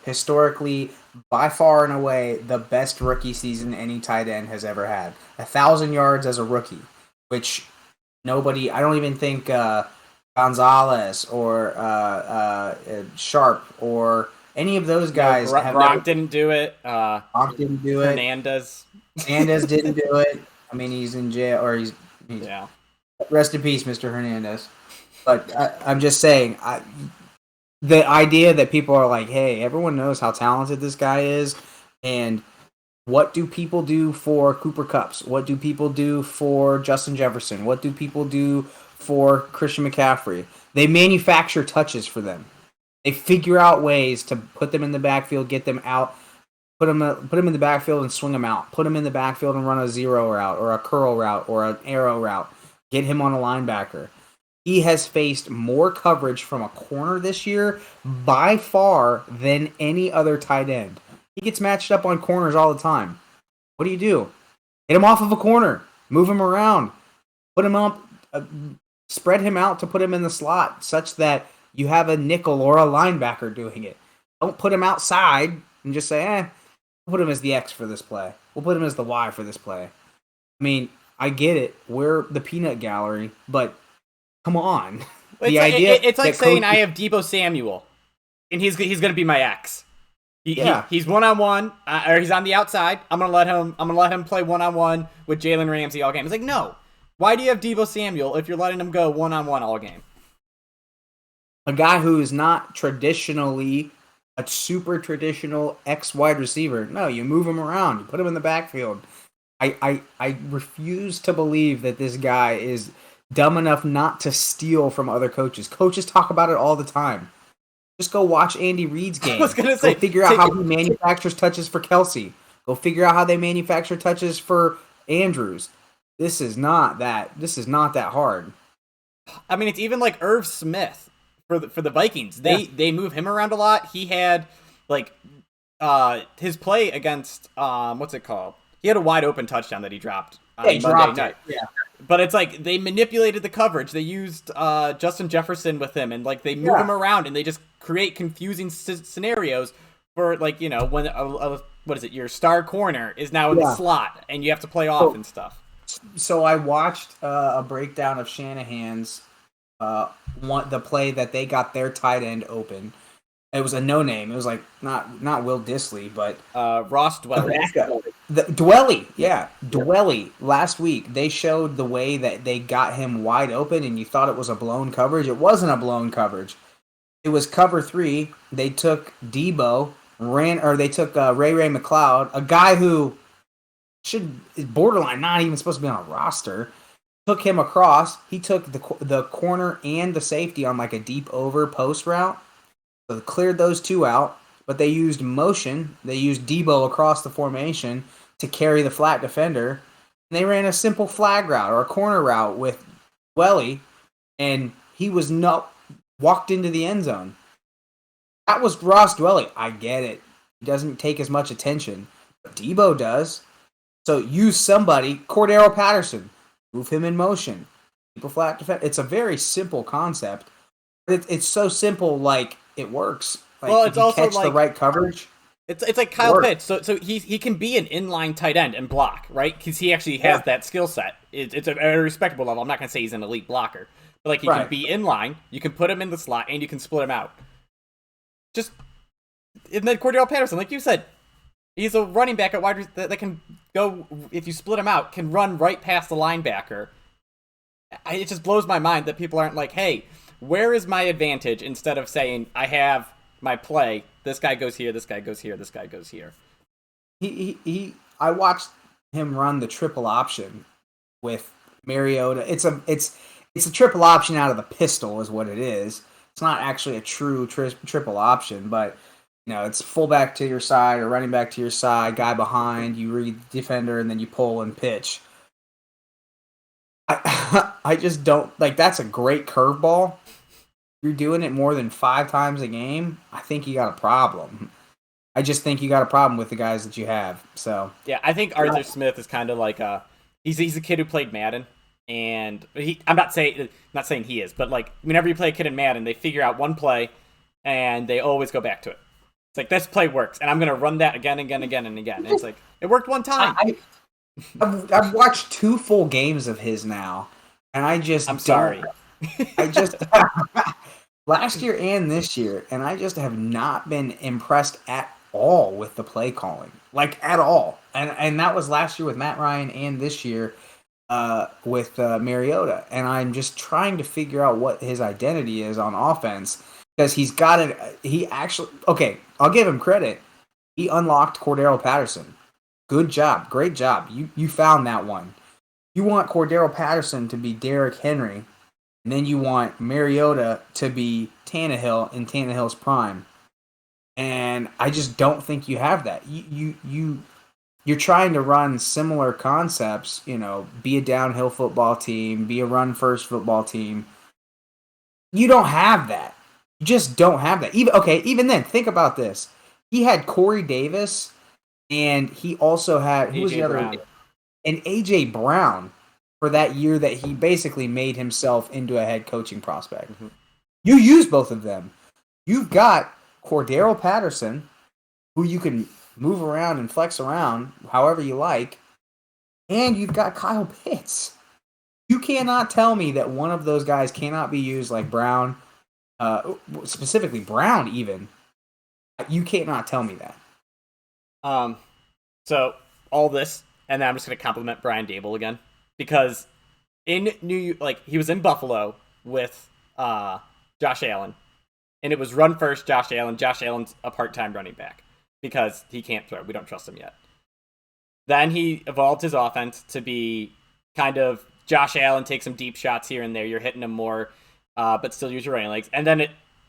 by far and away, the best rookie season any tight end has ever had. 1,000 yards as a rookie, which nobody, I don't even think Gonzalez or Sharp or any of those guys. Gronk didn't do it. Gronk didn't do it. Hernandez didn't do it. I mean, he's in jail, or he's yeah. Rest in peace, Mr. Hernandez. But I'm just saying, the idea that people are like, hey, everyone knows how talented this guy is, and what do people do for Cooper Kupps? What do people do for Justin Jefferson? What do people do for Christian McCaffrey? They manufacture touches for them. They figure out ways to put them in the backfield, get them out, put them in the backfield and swing them out. Put them in the backfield and run a zero route or a curl route or an arrow route. Get him on a linebacker. He has faced more coverage from a corner this year by far than any other tight end. He gets matched up on corners all the time. What do? Get him off of a corner. Move him around. Put him up. Spread him out to put him in the slot such that you have a nickel or a linebacker doing it. Don't put him outside and just say, we'll put him as the X for this play. We'll put him as the Y for this play. I mean, I get it. We're the peanut gallery, but come on. It's like that saying coaches- I have Deebo Samuel, and he's going to be my X. Yeah. He's 1-on-1, or he's on the outside. I'm gonna let him play 1-on-1 with Jalen Ramsey all game. It's like, no. Why do you have Deebo Samuel if you're letting him go 1-on-1 all game? a guy who is not traditionally a super traditional X wide receiver. No, you move him around. You put him in the backfield. I refuse to believe that this guy is dumb enough not to steal from other coaches. Coaches talk about it all the time. Just go watch Andy Reid's game. I was gonna say, go figure out how he manufactures touches for Kelsey. Go figure out how they manufacture touches for Andrews. This is not that hard. I mean, it's even like Irv Smith for the Vikings. They move him around a lot. He had like his play against what's it called? He had a wide open touchdown that he dropped on Monday night. Yeah. But it's like they manipulated the coverage. They used Justin Jefferson with him, and like they move him around, and they just create confusing scenarios for like when what is it? Your star corner is now in the slot, and you have to play off and stuff. So I watched a breakdown of Shanahan's the play that they got their tight end open. It was a no name. It was like not Will Disley, but Ross Dwelly. Dwelly, yeah, Dwelly. Last week they showed the way that they got him wide open, and you thought it was a blown coverage. It wasn't a blown coverage. It was cover 3. They took Debo, they took Ray McLeod, a guy who is borderline not even supposed to be on a roster. Took him across. He took the corner and the safety on like a deep over post route. So they cleared those two out, but they used motion. They used Debo across the formation to carry the flat defender. And they ran a simple flag route or a corner route with Welly, and he was walked into the end zone. That was Ross Dwelly. I get it. He doesn't take as much attention, but Debo does. So use somebody, Cordero Patterson, move him in motion. Keep a flat defender. It's a very simple concept. It's so simple, like it works. Like, well, it's also catch like the right coverage. It's like Kyle Pitts. So he can be an inline tight end and block, right? Because he actually has that skill set. It's a very respectable level. I'm not gonna say he's an elite blocker, but like he can be inline. You can put him in the slot and you can split him out. And then Cordero Patterson, like you said, he's a running back at wide that can go, if you split him out, can run right past the linebacker. It just blows my mind that people aren't like, hey, where is my advantage? Instead of saying, I have my play, this guy goes here, this guy goes here, this guy goes here. I watched him run the triple option with Mariota. It's a triple option out of the pistol is what it is. It's not actually a true triple option, but it's fullback to your side or running back to your side, guy behind, you read the defender, and then you pull and pitch. I just don't like. That's a great curveball. You're doing it more than 5 times a game. I think you got a problem. I just think you got a problem with the guys that you have. So yeah, I think Arthur Smith is kind of like he's a kid who played Madden, and I'm not saying he is, but like whenever you play a kid in Madden, they figure out one play, and they always go back to it. It's like, this play works, and I'm gonna run that again. And it's like, it worked one time. I've watched 2 full games of his now, and I'm sorry. I just last year and this year, and I just have not been impressed at all with the play calling, like at all. And that was last year with Matt Ryan, and this year with Mariota. And I'm just trying to figure out what his identity is on offense, because he's got it. He actually, okay, I'll give him credit. He unlocked Cordero Patterson. Good job. Great job. You found that one. You want Cordero Patterson to be Derrick Henry, and then you want Mariota to be Tannehill in Tannehill's prime. And I just don't think you have that. You're trying to run similar concepts, be a downhill football team, be a run-first football team. You don't have that. You just don't have that. Even then, think about this. He had Corey Davis, and he also had who was the other one? And AJ Brown for that year that he basically made himself into a head coaching prospect. Mm-hmm. You use both of them. You've got Cordero Patterson, who you can move around and flex around however you like, and you've got Kyle Pitts. You cannot tell me that one of those guys cannot be used like Brown, specifically Brown even. You cannot tell me that. So all this, and then I'm just going to compliment Brian Dable again, because in he was in Buffalo with Josh Allen, and it was run first, Josh Allen. Josh Allen's a part-time running back because he can't throw. We don't trust him yet. Then he evolved his offense to be kind of Josh Allen, take some deep shots here and there. You're hitting him more, but still use your running legs. And then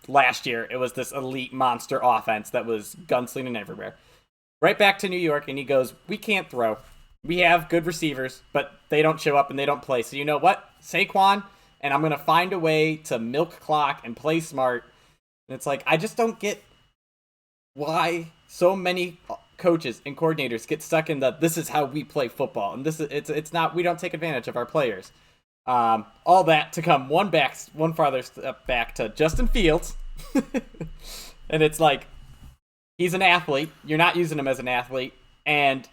last year, it was this elite monster offense that was gunslinging everywhere. Right back to New York, and he goes, we can't throw. We have good receivers, but they don't show up and they don't play. So you know what? Saquon, and I'm going to find a way to milk clock and play smart. And it's like, I just don't get why so many coaches and coordinators get stuck in this is how we play football. And it's not, we don't take advantage of our players. All that to come one farther step back to Justin Fields. And it's like, he's an athlete. You're not using him as an athlete. And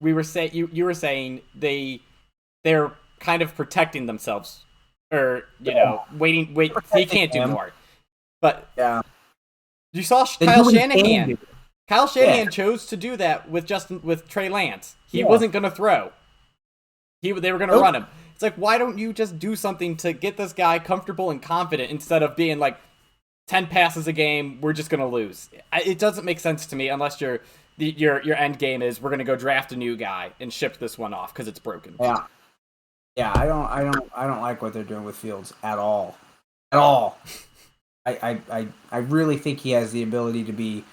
we were you were saying they're kind of protecting themselves, or wait. They can't do more. But yeah, you saw Kyle Shanahan. Kyle Shanahan chose to do that with Trey Lance. He wasn't going to throw. They were going to run him. It's like, why don't you just do something to get this guy comfortable and confident instead of being like 10 passes a game, we're just going to lose. It doesn't make sense to me unless your end game is we're going to go draft a new guy and ship this one off because it's broken. Yeah, I don't like what they're doing with Fields at all. At all. I really think he has the ability to be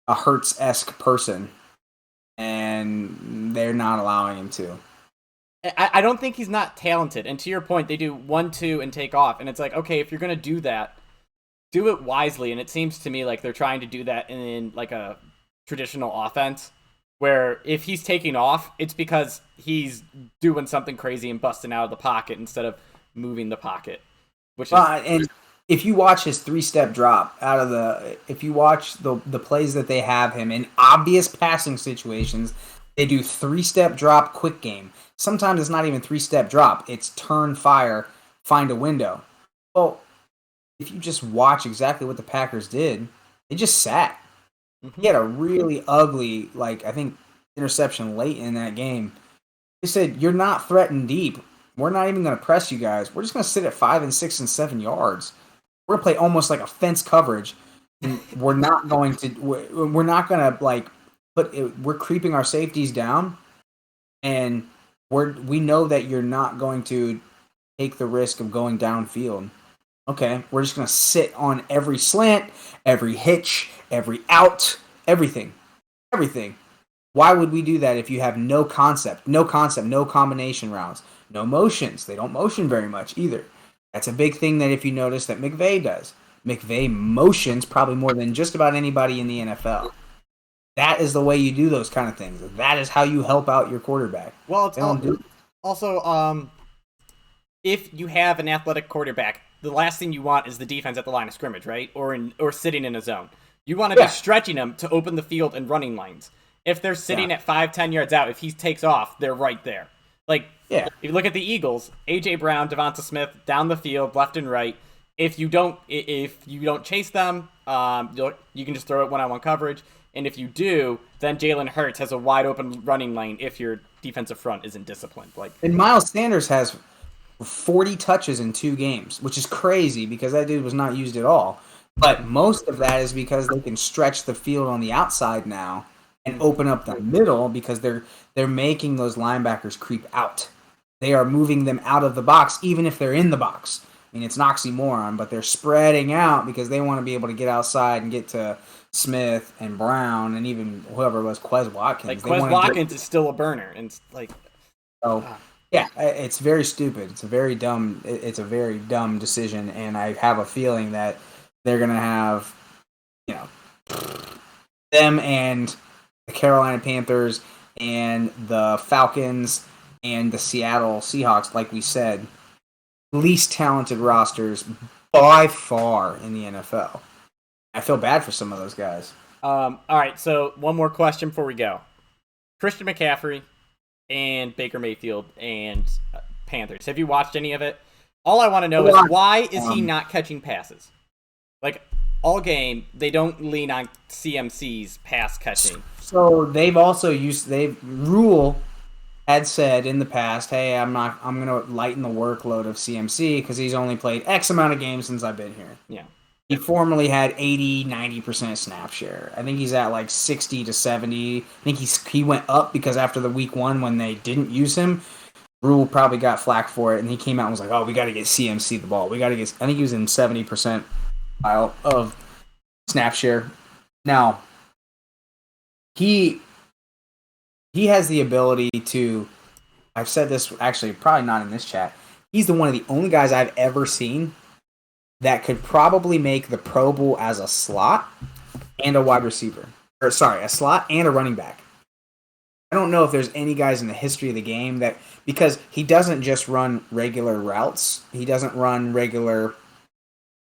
a Hurts-esque person, and they're not allowing him to. I don't think he's not talented. And to your point, they do 1-2 and take off. And it's like, okay, if you're going to do that, do it wisely. And it seems to me like they're trying to do that in like a traditional offense, where if he's taking off, it's because he's doing something crazy and busting out of the pocket instead of moving the pocket. Which is... and if you watch his 3-step drop if you watch the plays that they have him in obvious passing situations, they do 3-step drop, quick game. Sometimes it's not even 3-step drop. It's turn, fire, find a window. Well, if you just watch exactly what the Packers did, they just sat. Mm-hmm. He had a really ugly, I think, interception late in that game. They said, you're not threatened deep. We're not even going to press you guys. We're just going to sit at 5 and 6 and 7 yards. We're going to play almost like a fence coverage. And we're not going to, we're creeping our safeties down. And we know that you're not going to take the risk of going downfield. Okay, we're just going to sit on every slant, every hitch, every out, everything. Why would we do that if you have no concept, no combination routes, no motions? They don't motion very much either. That's a big thing that if you notice that McVay does. McVay motions probably more than just about anybody in the NFL. That is the way you do those kind of things. That is how you help out your quarterback. Well, it's also if you have an athletic quarterback, the last thing you want is the defense at the line of scrimmage, right? Or sitting in a zone. You want to be stretching them to open the field and running lanes. If they're sitting at 5-10 yards out, if he takes off, they're right there. If you look at the Eagles, A.J. Brown, Devonta Smith, down the field, left and right. If you don't chase them, you can just throw it one-on-one coverage. And if you do, then Jalen Hurts has a wide open running lane if your defensive front isn't disciplined. And Miles Sanders has 40 touches in 2 games, which is crazy because that dude was not used at all. But most of that is because they can stretch the field on the outside now and open up the middle because they're making those linebackers creep out. They are moving them out of the box, even if they're in the box. I mean, it's an oxymoron, but they're spreading out because they want to be able to get outside and get to Smith and Brown and even whoever it was, Quez Watkins. Quez Watkins is still a burner, and it's very stupid. It's a very dumb decision, and I have a feeling that they're gonna have, them and the Carolina Panthers and the Falcons and the Seattle Seahawks, like we said, least talented rosters by far in the NFL. I feel bad for some of those guys. All right, so one more question before we go. Christian McCaffrey and Baker Mayfield and Panthers. Have you watched any of it? All I want to know is why is he not catching passes? Like, all game, they don't lean on CMC's pass catching. So they've also Rule had said in the past, hey, I'm going to lighten the workload of CMC because he's only played X amount of games since I've been here. Yeah. He formerly had 80, 90% snap share. I think he's at like 60 to 70. I think he went up because after the week 1 when they didn't use him, Rule probably got flack for it, and he came out and was like, oh, we got to get CMC the ball. I think he was in 70% of snap share. Now, he has the ability to, I've said this actually probably not in this chat, he's one of the only guys I've ever seen that could probably make the Pro Bowl as a slot and a wide receiver. A slot and a running back. I don't know if there's any guys in the history of the game that, because he doesn't just run regular routes, he doesn't run regular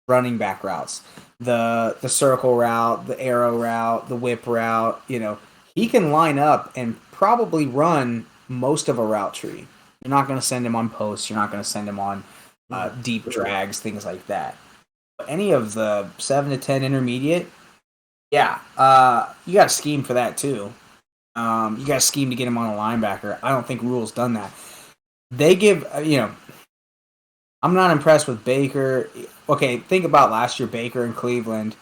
running back routes. The circle route, the arrow route, the whip route, he can line up and probably run most of a route tree. You're not going to send him on posts. You're not going to send him on deep drags, things like that. But any of the 7 to 10 intermediate, you got to scheme for that too. You got to scheme to get him on a linebacker. I don't think Rule's done that. They give, I'm not impressed with Baker. Okay, think about last year, Baker in Cleveland.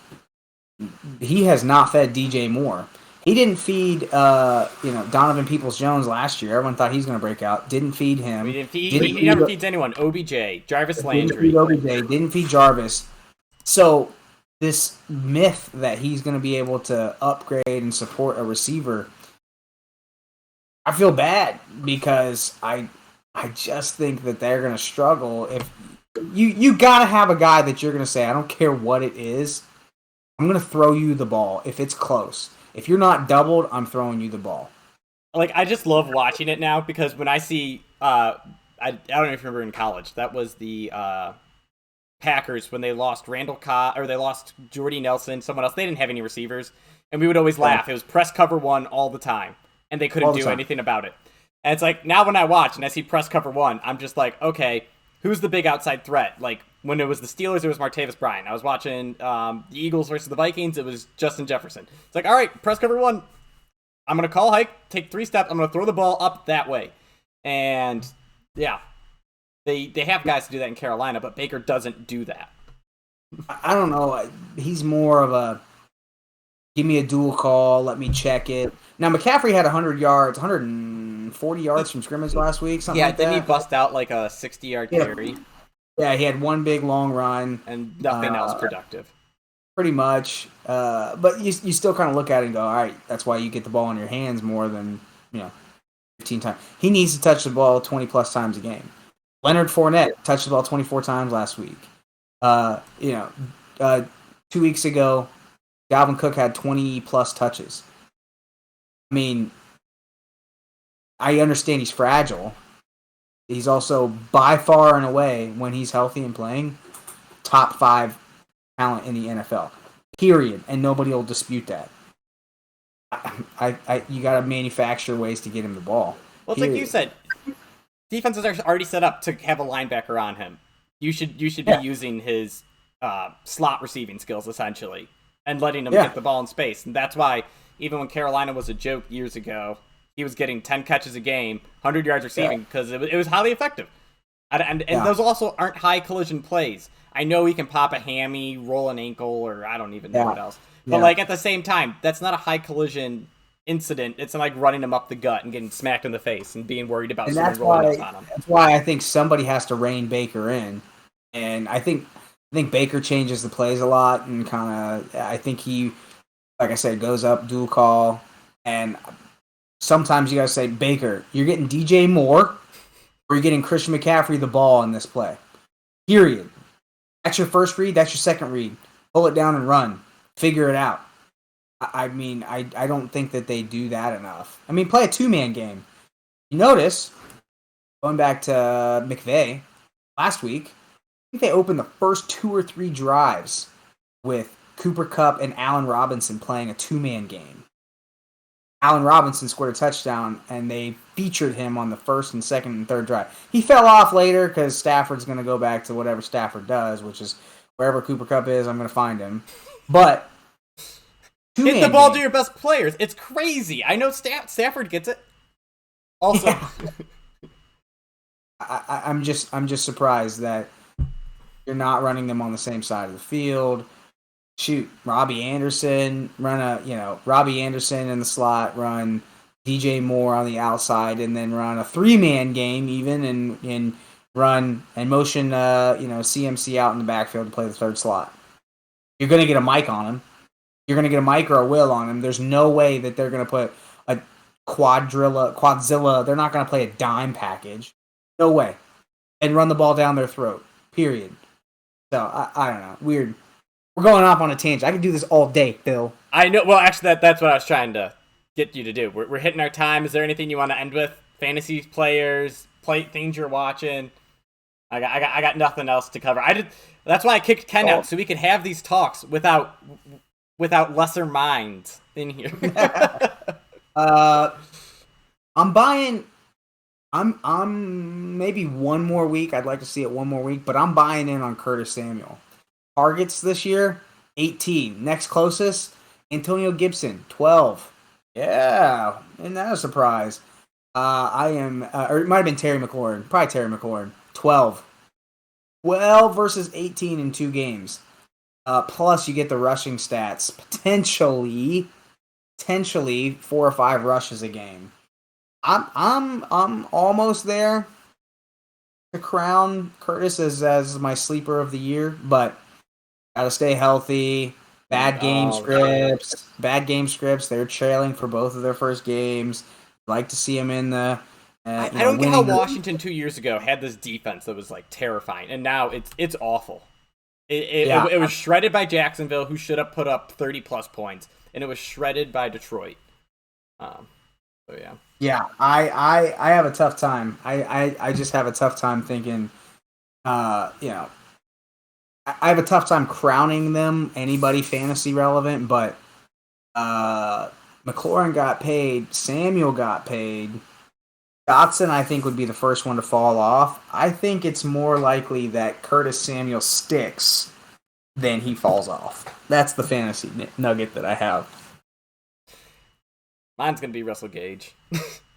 He has not fed DJ Moore. He didn't feed, Donovan Peoples-Jones last year. Everyone thought he's going to break out. Didn't feed him. He never feeds anyone. OBJ, Jarvis Landry. Didn't feed Jarvis. So this myth that he's going to be able to upgrade and support a receiver, I feel bad because I just think that they're going to struggle. If you got to have a guy that you're going to say, I don't care what it is, I'm going to throw you the ball if it's close. If you're not doubled, I'm throwing you the ball. Like, I just love watching it now because when I see, I don't know if you remember in college, that was the Packers when they lost Randall Cobb, or they lost Jordy Nelson, someone else. They didn't have any receivers, and we would always laugh. It was press cover 1 all the time, and they couldn't do anything about it. And it's like, now when I watch and I see press cover 1, I'm just like, okay, who's the big outside threat? Like, when it was the Steelers, it was Martavis Bryant. I was watching the Eagles versus the Vikings. It was Justin Jefferson. It's like, all right, press cover 1. I'm going to call hike, take 3 steps. I'm going to throw the ball up that way. And, yeah, they have guys to do that in Carolina, but Baker doesn't do that. I don't know. He's more of a, give me a dual call, let me check it. Now, McCaffery had 100 yards, 140 yards from scrimmage last week, something like that. Yeah, didn't he bust out like a 60-yard carry? Yeah, he had one big long run. And nothing else productive. Pretty much. But you still kind of look at it and go, all right, that's why you get the ball in your hands more than, 15 times. He needs to touch the ball 20-plus times a game. Leonard Fournette touched the ball 24 times last week. 2 weeks ago, Dalvin Cook had 20-plus touches. I mean, I understand he's fragile. He's also by far and away, when he's healthy and playing, top 5 talent in the NFL. Period. And nobody will dispute that. You got to manufacture ways to get him the ball. Well, it's like you said, defenses are already set up to have a linebacker on him. You should be using his slot receiving skills, essentially, and letting him get the ball in space. And that's why, even when Carolina was a joke years ago, he was getting 10 catches a game, 100 yards receiving, because it was highly effective. And those also aren't high collision plays. I know he can pop a hammy, roll an ankle, or I don't even know what else. But like at the same time, that's not a high collision incident. It's not like running him up the gut and getting smacked in the face and being worried about someone rolling up on him. That's why I think somebody has to rein Baker in. And I think Baker changes the plays a lot, and I think he, like I said, goes up, dual call, and sometimes you got to say, Baker, you're getting DJ Moore or you're getting Christian McCaffrey the ball in this play. Period. That's your first read. That's your second read. Pull it down and run. Figure it out. I mean, I don't think that they do that enough. I mean, play a 2-man game. You notice, going back to McVay last week, I think they opened the first 2 or 3 drives with Cooper Kupp and Allen Robinson playing a 2-man game. Allen Robinson scored a touchdown, and they featured him on the first and second and third drive. He fell off later because Stafford's going to go back to whatever Stafford does, which is wherever Cooper Kupp is, I'm going to find him. But hit the ball to your best players. It's crazy. I know Stafford gets it. Also, yeah. I'm just surprised that you're not running them on the same side of the field. Shoot, Robbie Anderson in the slot, run DJ Moore on the outside, and then run a 3-man game even, and run and motion CMC out in the backfield to play the third slot. You're going to get a Mike on him. You're going to get a Mike or a Will on him. There's no way that they're going to put a Quadzilla. They're not going to play a dime package. No way. And run the ball down their throat. Period. So, I don't know. Weird. We're going off on a tangent. I could do this all day, Phil. I know. Well, actually, that's what I was trying to get you to do. We're hitting our time. Is there anything you want to end with? Fantasy players, things you're watching. I got nothing else to cover. That's why I kicked Ken out, so we could have these talks without lesser minds in here. I'm buying. I'm maybe one more week. I'd like to see it one more week, but I'm buying in on Curtis Samuel. Targets this year, 18. Next closest, Antonio Gibson, 12. Yeah, isn't that a surprise? I am, or it might have been Terry McLaurin. Probably Terry McLaurin, 12. 12 versus 18 in 2 games. Plus, you get the rushing stats. Potentially 4 or 5 rushes a game. I'm almost there to crown Curtis as my sleeper of the year, but gotta stay healthy. Bad game scripts. They're trailing for both of their first games. Like to see them in the. I don't get how Washington 2 years ago had this defense that was like terrifying, and now it's awful. It was shredded by Jacksonville, who should have put up 30+ points, and it was shredded by Detroit. So yeah. Yeah, I have a tough time. I just have a tough time thinking. I have a tough time crowning them anybody fantasy relevant, but McLaurin got paid, Samuel got paid. Dotson, I think, would be the first one to fall off. I think it's more likely that Curtis Samuel sticks than he falls off. That's the fantasy nugget that I have. Mine's going to be Russell Gage.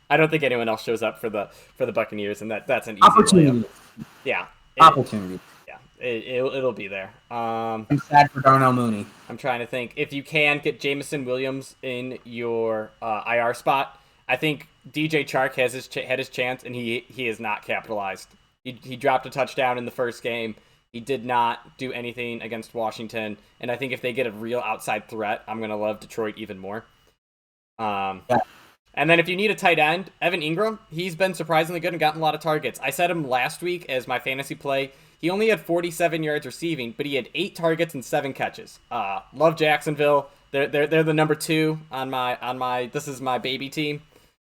I don't think anyone else shows up for the Buccaneers, and that's an easy opportunity. Layup. Yeah. Opportunity. Yeah, it'll be there. I'm sad for Darnell Mooney. I'm trying to think. If you can get Jameson Williams in your IR spot, I think DJ Chark had his chance, and he is not capitalized. He dropped a touchdown in the first game. He did not do anything against Washington, and I think if they get a real outside threat, I'm going to love Detroit even more. Yeah. And then if you need a tight end, Evan Ingram, he's been surprisingly good and gotten a lot of targets. I said him last week as my fantasy play. He only had 47 yards receiving, but he had 8 targets and 7 catches. Love Jacksonville. They're the number 2 on my this is my baby team.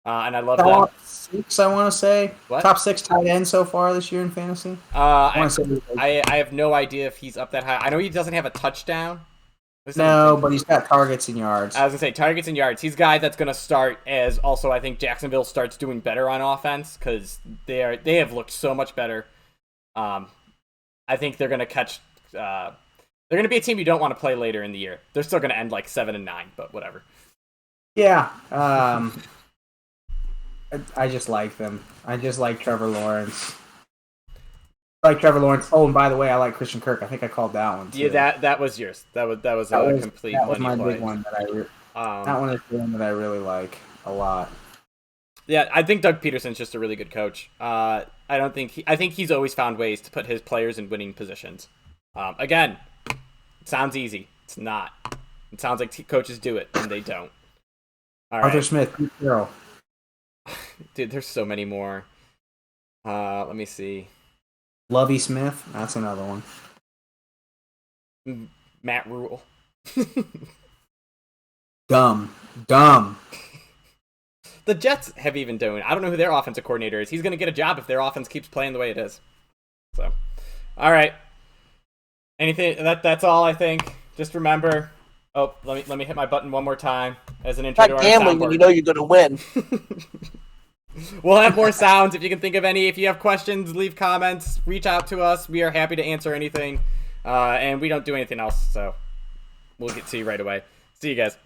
And I love them. Top 6, I want to say. What? Top 6 tight end so far this year in fantasy. I have no idea if he's up that high. I know he doesn't have a touchdown. No, but he's got targets and yards. I was going to say, targets and yards. He's a guy that's going to start as also I think Jacksonville starts doing better on offense because they have looked so much better. I think they're going to catch they're going to be a team you don't want to play later in the year. They're still going to end like 7-9, but whatever. Yeah. I just like them. I just like Trevor Lawrence. Oh, and by the way, I like Christian Kirk. I think I called that one too. Yeah, that was yours. That was complete. That was my play. big one that that one is the one that I really like a lot. Yeah, I think Doug Peterson's just a really good coach. I think he's always found ways to put his players in winning positions. Again, it sounds easy. It's not. It sounds like coaches do it, and they don't. All right. Arthur Smith, Pete Carroll. Dude, there's so many more. Let me see. Lovey Smith, that's another one. Matt Rule. Dumb. The Jets have even done. I don't know who their offensive coordinator is. He's going to get a job if their offense keeps playing the way it is. So, all right. Anything that's all I think. Just remember, Oh, let me hit my button one more time as an intro to Not our gambling when you soundboard. know you're going to win. We'll have more sounds if you can think of any. If you have questions, leave comments, reach out to us. We are happy to answer anything. And we don't do anything else, so we'll get to you right away. See you guys.